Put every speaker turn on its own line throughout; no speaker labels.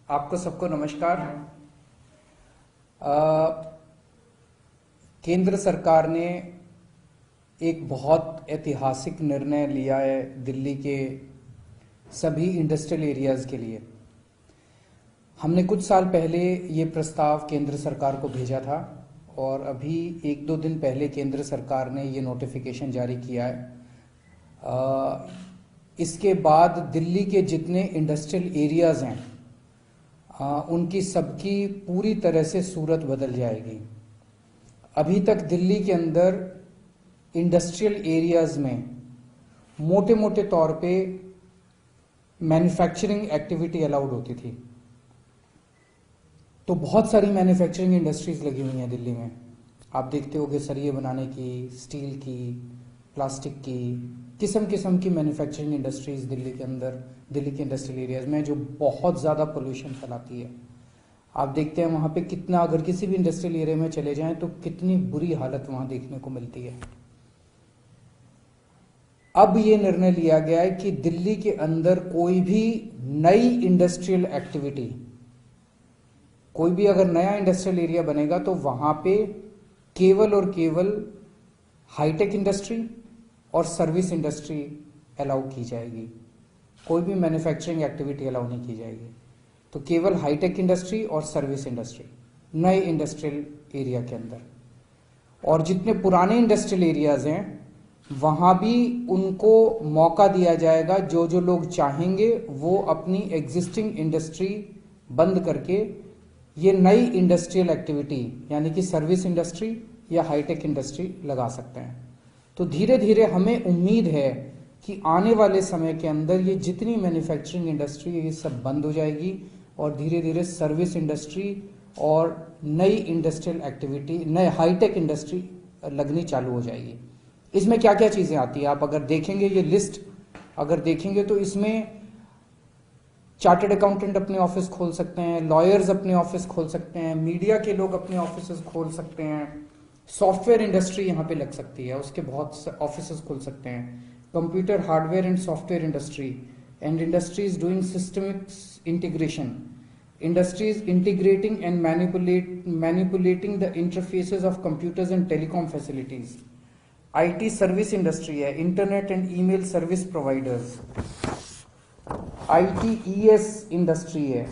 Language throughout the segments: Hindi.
आपको सबको नमस्कार। केंद्र सरकार ने एक बहुत ऐतिहासिक निर्णय लिया है दिल्ली के सभी इंडस्ट्रियल एरियाज के लिए। हमने कुछ साल पहले ये प्रस्ताव केंद्र सरकार को भेजा था और अभी एक दो दिन पहले केंद्र सरकार ने ये नोटिफिकेशन जारी किया है। इसके बाद दिल्ली के जितने इंडस्ट्रियल एरियाज हैं उनकी सबकी पूरी तरह से सूरत बदल जाएगी। अभी तक दिल्ली के अंदर इंडस्ट्रियल एरियाज में मोटे मोटे तौर पे मैन्युफैक्चरिंग एक्टिविटी अलाउड होती थी। तो बहुत सारी मैन्युफैक्चरिंग इंडस्ट्रीज लगी हुई हैं दिल्ली में। आप देखते होंगे सरिये बनाने की, स्टील की, प्लास्टिक की, किस्म किस्म की मैन्युफैक्चरिंग इंडस्ट्रीज दिल्ली के अंदर, दिल्ली के इंडस्ट्रियल एरियाज में, जो बहुत ज़्यादा पोल्यूशन फैलाती है। आप देखते हैं वहाँ पे कितना, अगर किसी भी इंडस्ट्रियल एरिया में चले जाएं तो कितनी बुरी हालत वहाँ देखने को मिलती है। अब ये निर्णय लिया गया है कि दिल्ली के अंदर कोई भी नई इंडस्ट्रियल एक्टिविटी, कोई भी अगर नया इंडस्ट्रियल एरिया बनेगा तो वहां पे केवल और केवल हाईटेक इंडस्ट्री और सर्विस इंडस्ट्री अलाउ की जाएगी। कोई भी मैन्युफैक्चरिंग एक्टिविटी अलाउ नहीं की जाएगी। तो केवल हाईटेक इंडस्ट्री और सर्विस इंडस्ट्री नए इंडस्ट्रियल एरिया के अंदर। और जितने पुराने इंडस्ट्रियल एरियाज हैं वहां भी उनको मौका दिया जाएगा। जो जो लोग चाहेंगे वो अपनी एग्जिस्टिंग इंडस्ट्री बंद करके ये नई इंडस्ट्रियल एक्टिविटी यानी कि सर्विस इंडस्ट्री या हाईटेक इंडस्ट्री लगा सकते हैं। तो धीरे धीरे हमें उम्मीद है कि आने वाले समय के अंदर ये जितनी मैन्युफैक्चरिंग इंडस्ट्री है ये सब बंद हो जाएगी और धीरे धीरे सर्विस इंडस्ट्री और नई इंडस्ट्रियल एक्टिविटी, नए हाईटेक इंडस्ट्री लगनी चालू हो जाएगी। इसमें क्या क्या चीजें आती है आप अगर देखेंगे, ये लिस्ट अगर देखेंगे तो इसमें चार्टर्ड अकाउंटेंट अपने ऑफिस खोल सकते हैं, लॉयर्स अपने ऑफिस खोल सकते हैं, मीडिया के लोग अपने ऑफिस खोल सकते हैं, सॉफ्टवेयर इंडस्ट्री यहाँ पे लग सकती है, उसके बहुत ऑफिस खुल सकते हैं, computer hardware and software industry and industries doing systemic integration, industries integrating and manipulating the interfaces of computers and telecom facilities, IT service industry है, internet and email service providers, ITES industry है,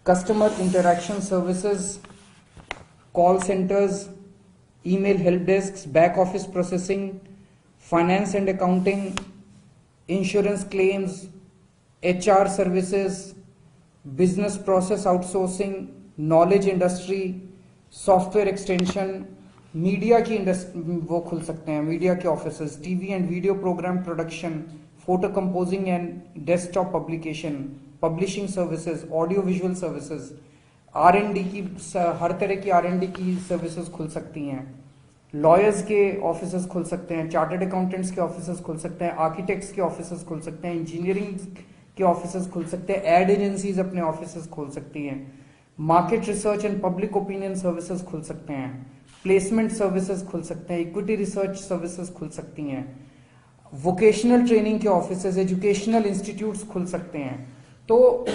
customer interaction services, call centres, email help desk, back office processing, finance and accounting, insurance claims, HR services, business process outsourcing, knowledge industry, software extension, media की वो खुल सकते हैं, मीडिया के offices, TV and video programme production, photo composing and desktop publication, publishing services, audio visual services, R&D की हर तरह की R&D की सर्विसेज खुल सकती हैं, लॉयर्स के ऑफिसेज खुल सकते हैं, चार्टर्ड अकाउंटेंट्स के ऑफिसेज खुल सकते हैं, आर्किटेक्ट्स के ऑफिसेज खुल सकते हैं, इंजीनियरिंग के ऑफिसेज खुल सकते हैं, एड एजेंसीज अपने ऑफिसेज खोल सकती हैं, market research and public opinion services खुल सकते हैं, प्लेसमेंट सर्विसेज खुल सकते हैं, इक्विटी रिसर्च सर्विसेज खुल सकती हैं, वोकेशनल ट्रेनिंग के ऑफिसेज, एजुकेशनल इंस्टीट्यूट्स खुल सकते हैं। तो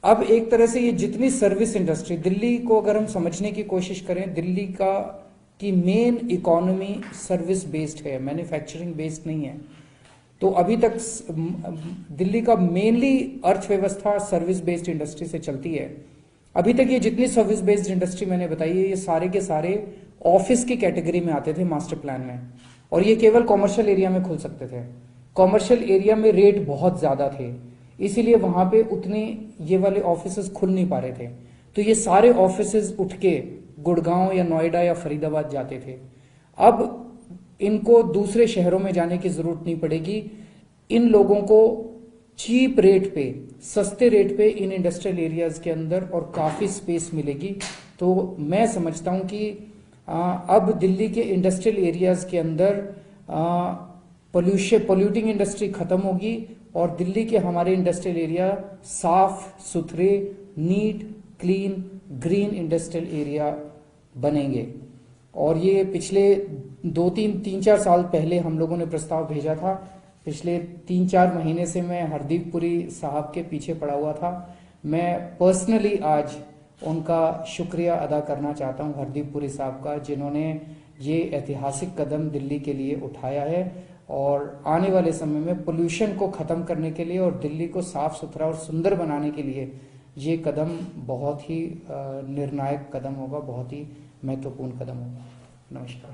अब एक तरह से ये जितनी सर्विस इंडस्ट्री, दिल्ली को अगर हम समझने की कोशिश करें, दिल्ली का की मेन इकोनॉमी सर्विस बेस्ड है, मैन्युफैक्चरिंग बेस्ड नहीं है। तो अभी तक दिल्ली का मेनली अर्थव्यवस्था सर्विस बेस्ड इंडस्ट्री से चलती है। अभी तक ये जितनी सर्विस बेस्ड इंडस्ट्री मैंने बताई है ये सारे के सारे ऑफिस की कैटेगरी में आते थे मास्टर प्लान में, और ये केवल कॉमर्शियल एरिया में खुल सकते थे। कॉमर्शियल एरिया में रेट बहुत ज्यादा थे, इसीलिए वहां पे उतने ये वाले ऑफिस खुल नहीं पा रहे थे। तो ये सारे ऑफिस उठ के गुड़गांव या नोएडा या फरीदाबाद जाते थे। अब इनको दूसरे शहरों में जाने की जरूरत नहीं पड़ेगी। इन लोगों को चीप रेट पे, सस्ते रेट पे इन इंडस्ट्रियल एरियाज के अंदर और काफी स्पेस मिलेगी। तो मैं समझता हूं कि अब दिल्ली के इंडस्ट्रियल एरियाज के अंदर पोल्यूटिंग इंडस्ट्री खत्म होगी और दिल्ली के हमारे इंडस्ट्रियल एरिया साफ सुथरे, neat, clean, green industrial area बनेंगे। और ये पिछले 3-4 साल पहले हम लोगों ने प्रस्ताव भेजा था। पिछले 3-4 महीने से मैं हरदीप पुरी साहब के पीछे पड़ा हुआ था। मैं पर्सनली आज उनका शुक्रिया अदा करना चाहता हूं हरदीप पुरी साहब का, जिन्होंने ये ऐतिहासिक कदम दिल्ली के लिए उठाया है और आने वाले समय में पोल्यूशन को ख़त्म करने के लिए और दिल्ली को साफ सुथरा और सुंदर बनाने के लिए ये कदम बहुत ही निर्णायक कदम होगा, बहुत ही महत्वपूर्ण कदम होगा। नमस्कार।